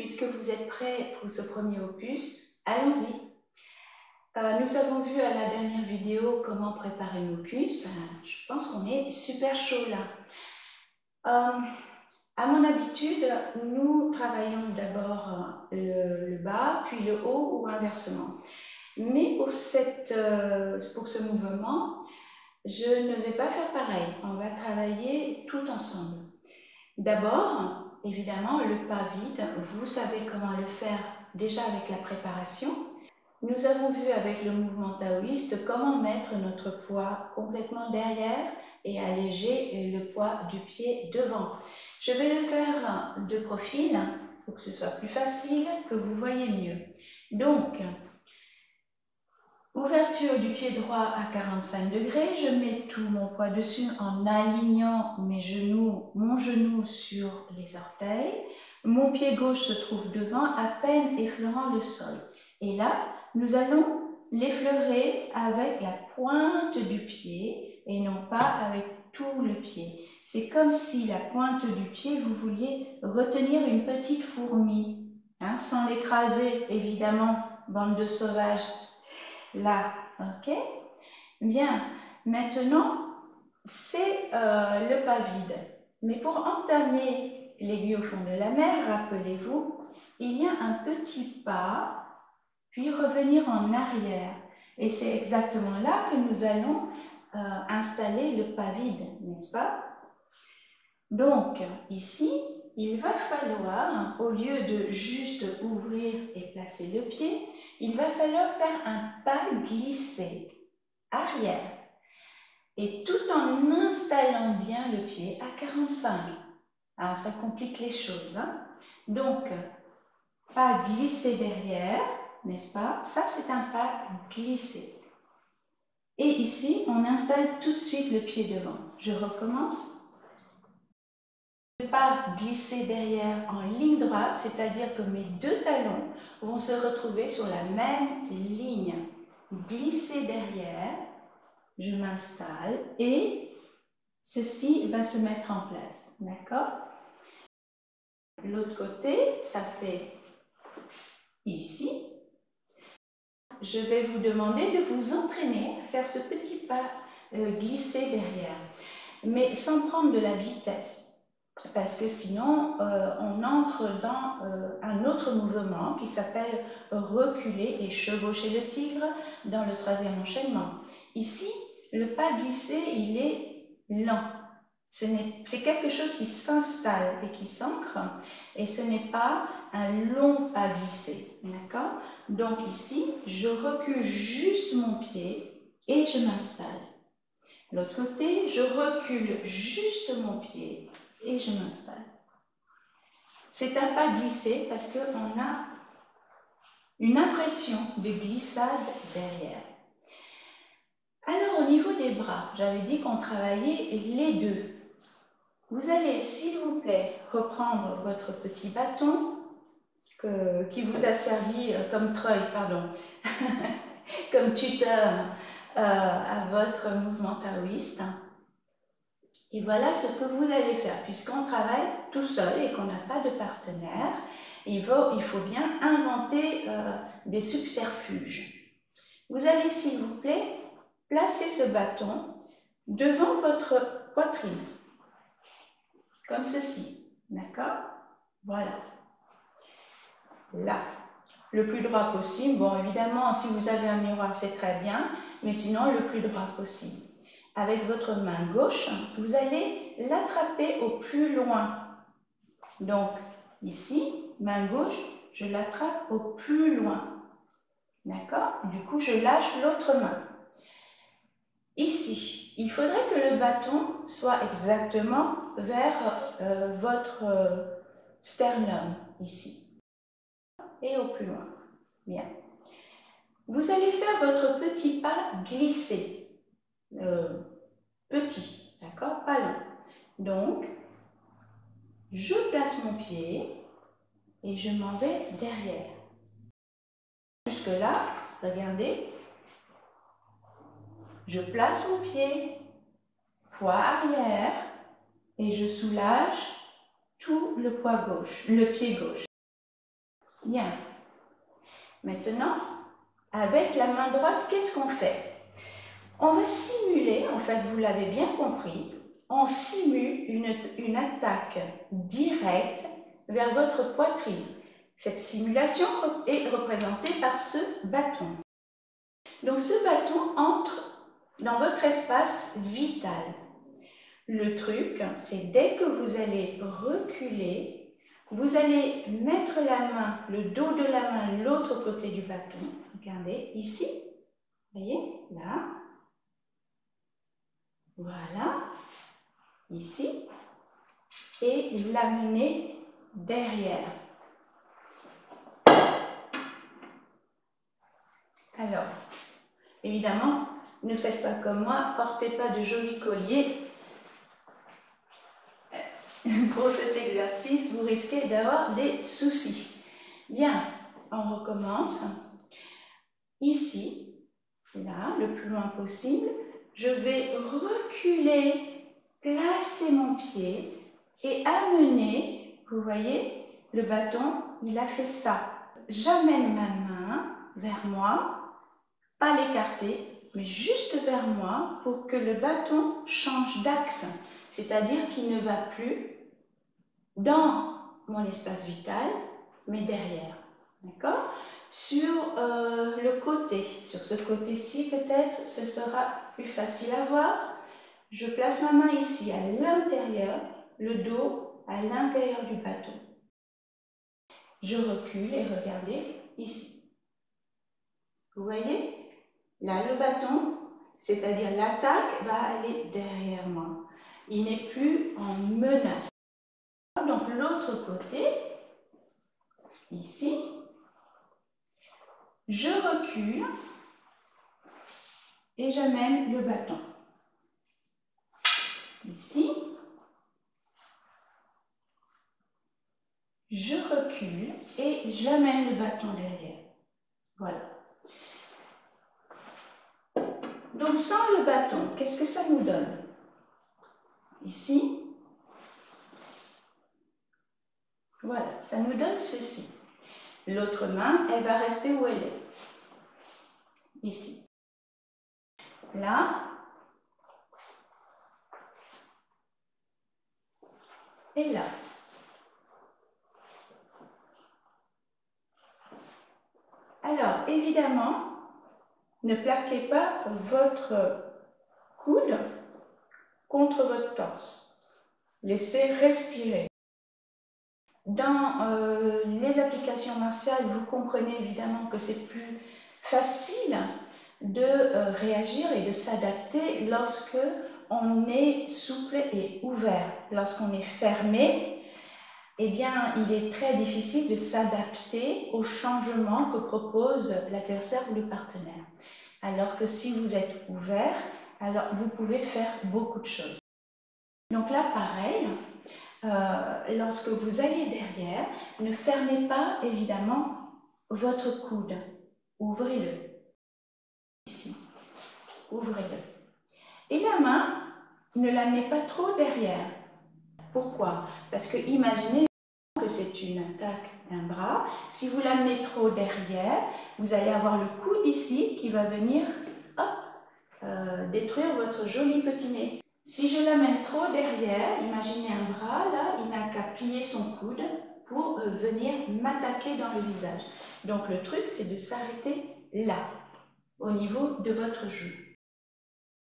puisque vous êtes prêts pour ce premier opus, allons-y. Nous avons vu à la dernière vidéo comment préparer nos cuisses. Je pense qu'on est super chaud là. À mon habitude, nous travaillons d'abord le bas, puis le haut ou inversement. Mais pour ce mouvement, je ne vais pas faire pareil. On va travailler tout ensemble. D'abord, évidemment, le pas vide. Vous savez comment le faire déjà avec la préparation. Nous avons vu avec le mouvement taoïste comment mettre notre poids complètement derrière et alléger le poids du pied devant. Je vais le faire de profil pour que ce soit plus facile, que vous voyez mieux. Donc, ouverture du pied droit à 45 degrés, je mets tout mon poids dessus en alignant mon genou sur les orteils. Mon pied gauche se trouve devant, à peine effleurant le sol. Et là, nous allons l'effleurer avec la pointe du pied et non pas avec tout le pied. C'est comme si la pointe du pied, vous vouliez retenir une petite fourmi, sans l'écraser évidemment, bande de sauvages. Là, ok? Bien, maintenant, c'est le pas vide. Mais pour entamer l'aiguille au fond de la mer, rappelez-vous, il y a un petit pas, puis revenir en arrière. Et c'est exactement là que nous allons installer le pas vide, n'est-ce pas? Donc, ici, il va falloir, au lieu de juste ouvrir et placer le pied, il va falloir faire un pas glissé arrière. Et tout en installant bien le pied à 45. Ah, ça complique les choses. Donc, pas glissé derrière, n'est-ce pas? Ça, c'est un pas glissé. Et ici, on installe tout de suite le pied devant. Je recommence. Pas glisser derrière en ligne droite, c'est-à-dire que mes deux talons vont se retrouver sur la même ligne. Glisser derrière, je m'installe et ceci va se mettre en place, d'accord? L'autre côté, ça fait ici. Je vais vous demander de vous entraîner à faire ce petit pas glissé derrière, mais sans prendre de la vitesse. Parce que sinon, on entre dans un autre mouvement qui s'appelle reculer et chevaucher le tigre dans le troisième enchaînement. Ici, le pas glissé, il est lent. C'est quelque chose qui s'installe et qui s'ancre, et ce n'est pas un long pas glissé. D'accord? Donc ici, je recule juste mon pied et je m'installe. L'autre côté, je recule juste mon pied et je m'installe. C'est un pas glissé parce qu'on a une impression de glissade derrière. Alors au niveau des bras, j'avais dit qu'on travaillait les deux. Vous allez, s'il vous plaît, reprendre votre petit bâton qui vous a servi comme treuil, pardon, comme tuteur à votre mouvement taoïste. Et voilà ce que vous allez faire. Puisqu'on travaille tout seul et qu'on n'a pas de partenaire, il faut bien inventer des subterfuges. Vous allez, s'il vous plaît, placer ce bâton devant votre poitrine, comme ceci, d'accord? Voilà. Là, le plus droit possible. Bon, évidemment, si vous avez un miroir, c'est très bien, mais sinon, le plus droit possible. Avec votre main gauche, vous allez l'attraper au plus loin. Donc, ici, main gauche, je l'attrape au plus loin. D'accord? Du coup, je lâche l'autre main. Ici, il faudrait que le bâton soit exactement vers votre sternum, ici. Et au plus loin. Bien. Vous allez faire votre petit pas glissé. Petit, d'accord? Pas long. Donc, je place mon pied et je m'en vais derrière. Jusque là, regardez, je place mon pied, poids arrière, et je soulage tout le poids gauche, le pied gauche. Bien. Maintenant, avec la main droite, qu'est-ce qu'on fait? On va simuler, en fait, vous l'avez bien compris, on simule une attaque directe vers votre poitrine. Cette simulation est représentée par ce bâton. Donc ce bâton entre dans votre espace vital. Le truc, c'est dès que vous allez reculer, vous allez mettre la main, le dos de la main, l'autre côté du bâton. Regardez, ici, vous voyez, là. Voilà, ici. Et l'amener derrière. Alors, évidemment, ne faites pas comme moi, portez pas de jolis colliers. Pour cet exercice, vous risquez d'avoir des soucis. Bien, on recommence. Ici, là, le plus loin possible, je vais reculer, placer mon pied et amener, vous voyez, le bâton, il a fait ça. J'amène ma main vers moi, pas l'écarter, mais juste vers moi pour que le bâton change d'axe, c'est-à-dire qu'il ne va plus dans mon espace vital, mais derrière. D'accord? Sur le côté, sur ce côté-ci peut-être, ce sera plus facile à voir. Je place ma main ici à l'intérieur, le dos à l'intérieur du bâton. Je recule et regardez ici. Vous voyez? Là, le bâton, c'est-à-dire l'attaque, va aller derrière moi. Il n'est plus en menace. Donc l'autre côté, ici, je recule et j'amène le bâton. Ici, je recule et j'amène le bâton derrière. Voilà. Donc sans le bâton, qu'est-ce que ça nous donne? Ici, voilà, ça nous donne ceci. L'autre main, elle va rester où elle est. Ici. Là. Et là. Alors, évidemment, ne plaquez pas votre coude contre votre torse. Laissez respirer. Dans les applications martiales, vous comprenez évidemment que c'est plus facile de réagir et de s'adapter lorsque on est souple et ouvert. Lorsqu'on est fermé, eh bien, il est très difficile de s'adapter aux changements que propose l'adversaire ou le partenaire. Alors que si vous êtes ouvert, alors vous pouvez faire beaucoup de choses. Donc là, pareil, lorsque vous allez derrière, ne fermez pas évidemment votre coude. Ouvrez-le. Ici. Ouvrez-le. Et la main, ne l'amenez pas trop derrière. Pourquoi? Parce que imaginez que c'est une attaque d'un bras. Si vous l'amenez trop derrière, vous allez avoir le coude ici qui va venir détruire votre joli petit nez. Si je l'amène trop derrière, imaginez un bras, là, il n'a qu'à plier son coude pour venir m'attaquer dans le visage. Donc le truc, c'est de s'arrêter là, au niveau de votre joue.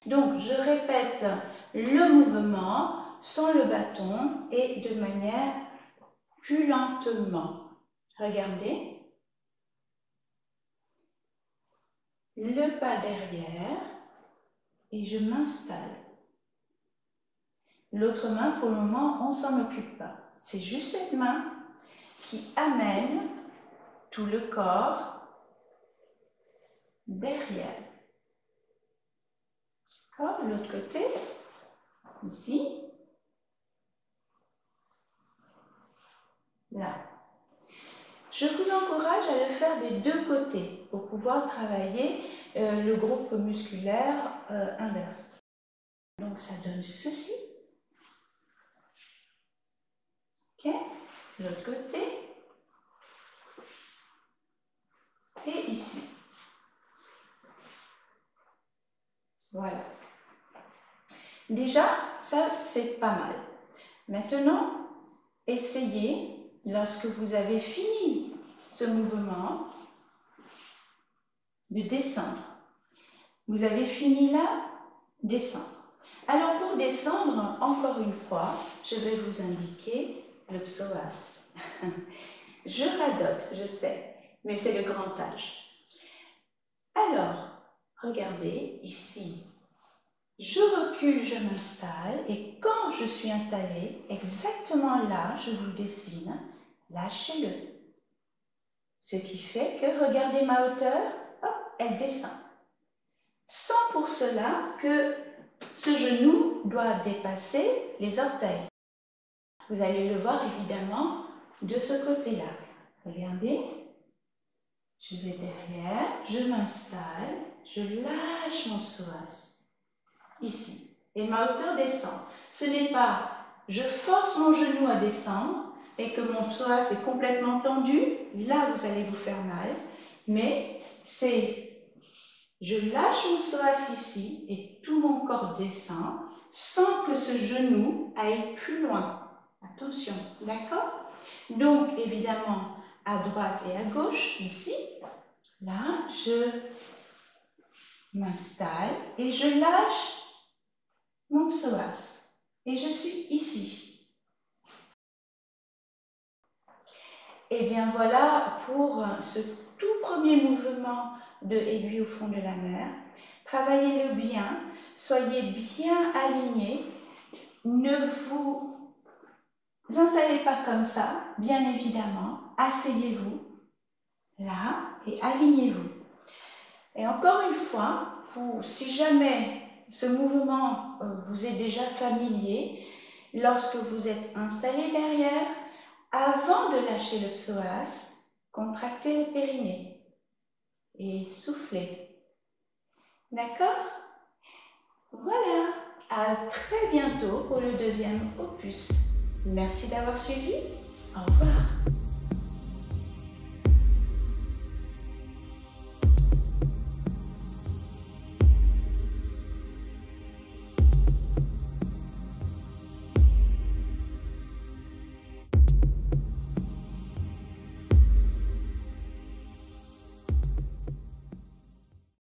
Donc je répète le mouvement sans le bâton et de manière plus lentement. Regardez. Le pas derrière et je m'installe. L'autre main, pour le moment, on ne s'en occupe pas. C'est juste cette main qui amène tout le corps derrière. L'autre côté, ici, là. Je vous encourage à le faire des deux côtés pour pouvoir travailler le groupe musculaire inverse. Donc ça donne ceci. Ok, l'autre côté. et ici. Voilà. Déjà, ça c'est pas mal. Maintenant, essayez, lorsque vous avez fini ce mouvement, de descendre. Vous avez fini là, descendre. Alors pour descendre, encore une fois, je vais vous indiquer le psoas. Je radote, je sais, mais c'est le grand âge. Alors, regardez ici. Je recule, je m'installe et quand je suis installée, exactement là, je vous dessine, lâchez-le. Ce qui fait que, regardez ma hauteur, hop, elle descend. Sans pour cela que ce genou doit dépasser les orteils. Vous allez le voir évidemment de ce côté-là. Regardez, je vais derrière, je m'installe, je lâche mon psoas. Ici. Et ma hauteur descend. Ce n'est pas je force mon genou à descendre et que mon psoas est complètement tendu. Là, vous allez vous faire mal. Mais c'est je lâche mon psoas ici et tout mon corps descend sans que ce genou aille plus loin. Attention, d'accord? Donc, évidemment, à droite et à gauche, ici, là, je m'installe et je lâche mon psoas. Et je suis ici. Et bien voilà pour ce tout premier mouvement de aiguille au fond de la mer. Travaillez-le bien, soyez bien alignés. Ne vous installez pas comme ça, bien évidemment. Asseyez-vous là et alignez-vous. Et encore une fois, si jamais ce mouvement vous est déjà familier, lorsque vous êtes installé derrière, avant de lâcher le psoas, contractez le périnée et soufflez. D'accord? Voilà, à très bientôt pour le deuxième opus. Merci d'avoir suivi. Au revoir.